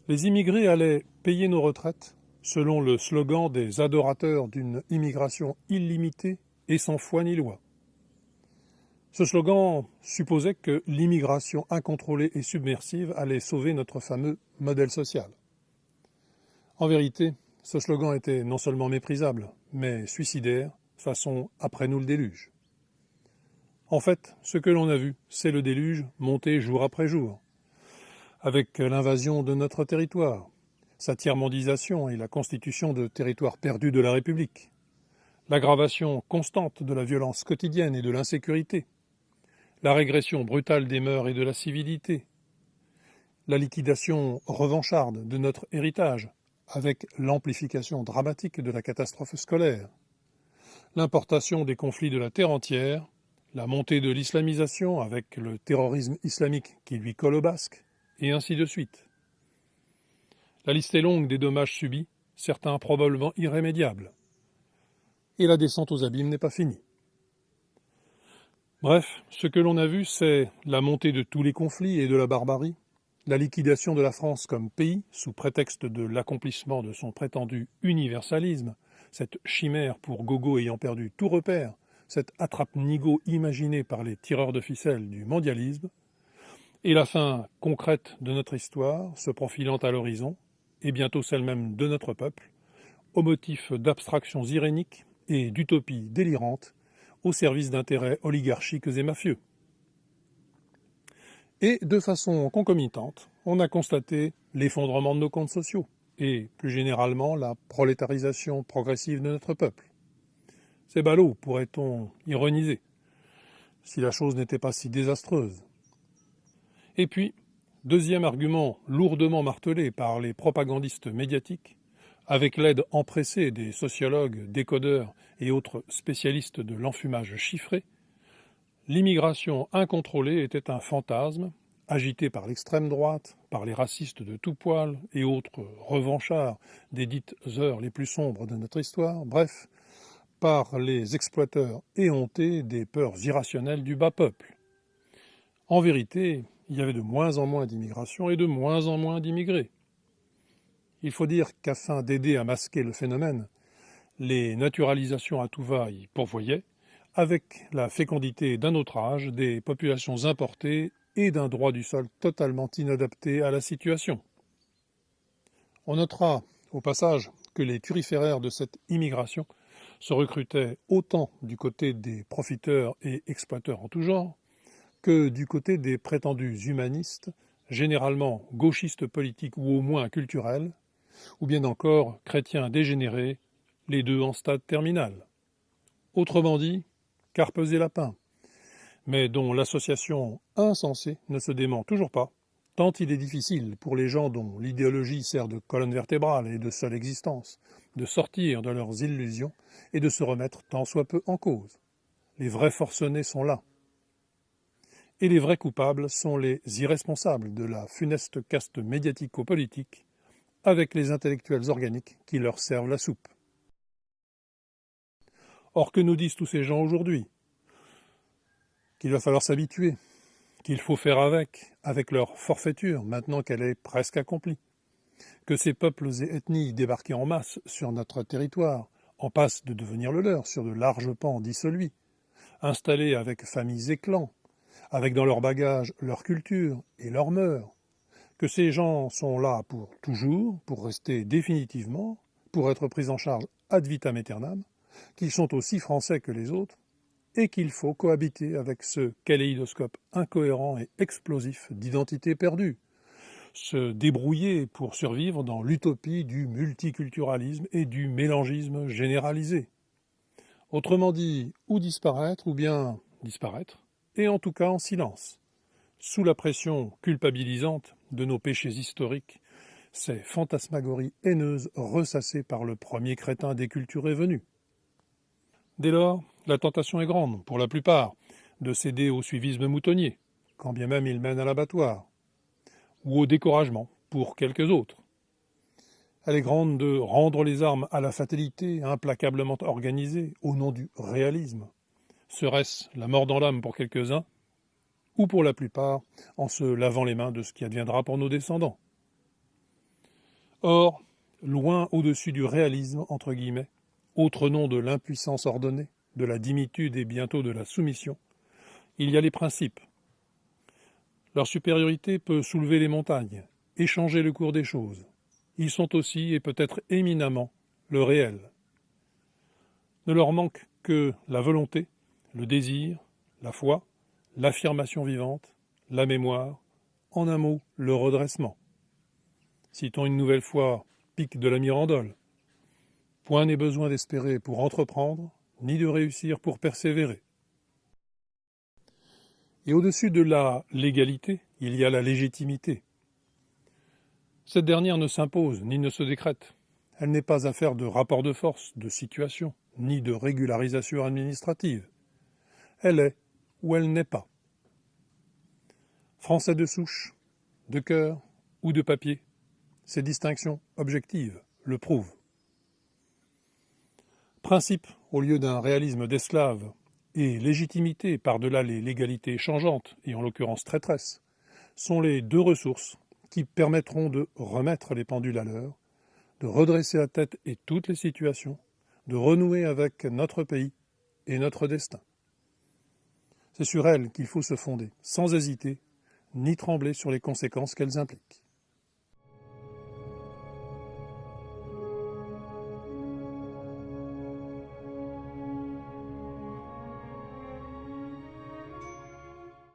Les immigrés allaient payer nos retraites, selon le slogan des adorateurs d'une immigration illimitée et sans foi ni loi. Ce slogan supposait que l'immigration incontrôlée et submersive allait sauver notre fameux modèle social. En vérité, ce slogan était non seulement méprisable, mais suicidaire, façon après nous le déluge. En fait, ce que l'on a vu, c'est le déluge monté jour après jour, avec l'invasion de notre territoire, sa tiers-mondisation et la constitution de territoires perdus de la République, l'aggravation constante de la violence quotidienne et de l'insécurité, la régression brutale des mœurs et de la civilité, la liquidation revancharde de notre héritage, avec l'amplification dramatique de la catastrophe scolaire, l'importation des conflits de la terre entière, la montée de l'islamisation avec le terrorisme islamique qui lui colle au basque, et ainsi de suite. La liste est longue des dommages subis, certains probablement irrémédiables. Et la descente aux abîmes n'est pas finie. Bref, ce que l'on a vu, c'est la montée de tous les conflits et de la barbarie, la liquidation de la France comme pays, sous prétexte de l'accomplissement de son prétendu universalisme, cette chimère pour gogo ayant perdu tout repère, cette attrape-nigo imaginée par les tireurs de ficelles du mondialisme, et la fin concrète de notre histoire se profilant à l'horizon, et bientôt celle même de notre peuple, au motif d'abstractions iréniques et d'utopies délirantes, au service d'intérêts oligarchiques et mafieux. Et, de façon concomitante, on a constaté l'effondrement de nos comptes sociaux, et, plus généralement, la prolétarisation progressive de notre peuple. C'est ballot, pourrait-on ironiser, si la chose n'était pas si désastreuse. Et puis, deuxième argument lourdement martelé par les propagandistes médiatiques, avec l'aide empressée des sociologues, décodeurs et autres spécialistes de l'enfumage chiffré, l'immigration incontrôlée était un fantasme, agité par l'extrême droite, par les racistes de tout poil et autres revanchards des dites heures les plus sombres de notre histoire, bref, par les exploiteurs éhontés des peurs irrationnelles du bas peuple. En vérité, il y avait de moins en moins d'immigration et de moins en moins d'immigrés. Il faut dire qu'afin d'aider à masquer le phénomène, les naturalisations à tout va y pourvoyaient, avec la fécondité d'un autre âge, des populations importées et d'un droit du sol totalement inadapté à la situation. On notera, au passage, que les turiféraires de cette immigration se recrutaient autant du côté des profiteurs et exploiteurs en tout genre, que du côté des prétendus humanistes, généralement gauchistes politiques ou au moins culturels, ou bien encore chrétiens dégénérés, les deux en stade terminal. Autrement dit, carpes et lapins, mais dont l'association insensée ne se dément toujours pas, tant il est difficile pour les gens dont l'idéologie sert de colonne vertébrale et de seule existence, de sortir de leurs illusions et de se remettre tant soit peu en cause. Les vrais forcenés sont là. Et les vrais coupables sont les irresponsables de la funeste caste médiatico-politique, avec les intellectuels organiques qui leur servent la soupe. Or, que nous disent tous ces gens aujourd'hui? Qu'il va falloir s'habituer, qu'il faut faire avec leur forfaiture, maintenant qu'elle est presque accomplie, que ces peuples et ethnies débarqués en masse sur notre territoire, en passe de devenir le leur sur de larges pans dissolus, installés avec familles et clans, avec dans leur bagage leur culture et leurs mœurs, que ces gens sont là pour toujours, pour rester définitivement, pour être pris en charge ad vitam aeternam, qu'ils sont aussi français que les autres, et qu'il faut cohabiter avec ce kaléidoscope incohérent et explosif d'identités perdues, se débrouiller pour survivre dans l'utopie du multiculturalisme et du mélangisme généralisé. Autrement dit, ou disparaître, ou bien disparaître, et en tout cas en silence, sous la pression culpabilisante de nos péchés historiques, ces fantasmagories haineuses ressassées par le premier crétin déculturé venu. Dès lors, la tentation est grande, pour la plupart, de céder au suivisme moutonnier, quand bien même il mène à l'abattoir, ou au découragement, pour quelques autres. Elle est grande de rendre les armes à la fatalité implacablement organisée au nom du réalisme. Serait-ce la mort dans l'âme pour quelques-uns, ou pour la plupart, en se lavant les mains de ce qui adviendra pour nos descendants? Or, loin au-dessus du réalisme, entre guillemets, autre nom de l'impuissance ordonnée, de la dimitude et bientôt de la soumission, il y a les principes. Leur supériorité peut soulever les montagnes et changer le cours des choses. Ils sont aussi, et peut-être éminemment, le réel. Ne leur manque que la volonté, le désir, la foi, l'affirmation vivante, la mémoire, en un mot, le redressement. Citons une nouvelle fois Pic de la Mirandole. Point n'est besoin d'espérer pour entreprendre, ni de réussir pour persévérer. Et au-dessus de la légalité, il y a la légitimité. Cette dernière ne s'impose ni ne se décrète. Elle n'est pas affaire de rapport de force, de situation, ni de régularisation administrative. Elle est ou elle n'est pas. Français de souche, de cœur ou de papier, ces distinctions objectives le prouvent. Principe au lieu d'un réalisme d'esclave, et légitimité par-delà les légalités changeantes, et en l'occurrence traîtresses, sont les deux ressources qui permettront de remettre les pendules à l'heure, de redresser la tête et toutes les situations, de renouer avec notre pays et notre destin. C'est sur elles qu'il faut se fonder, sans hésiter, ni trembler sur les conséquences qu'elles impliquent.